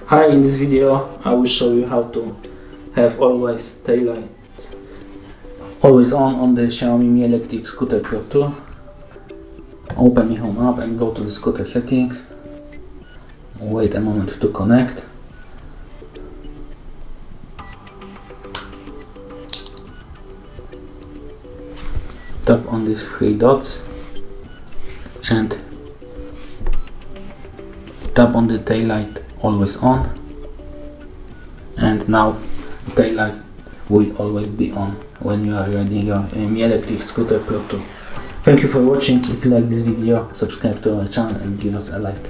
Hi, in this video I will show you how to have always taillight always on the Xiaomi Mi Electric Scooter Pro 2. Open Mi Home app and go to the scooter settings. Wait a moment to connect. Tap on these three dots and tap on the taillight always on, and now taillight will always be on when you are riding your Mi Electric Scooter Pro 2. Thank you for watching. If you like this video, subscribe to our channel and give us a like.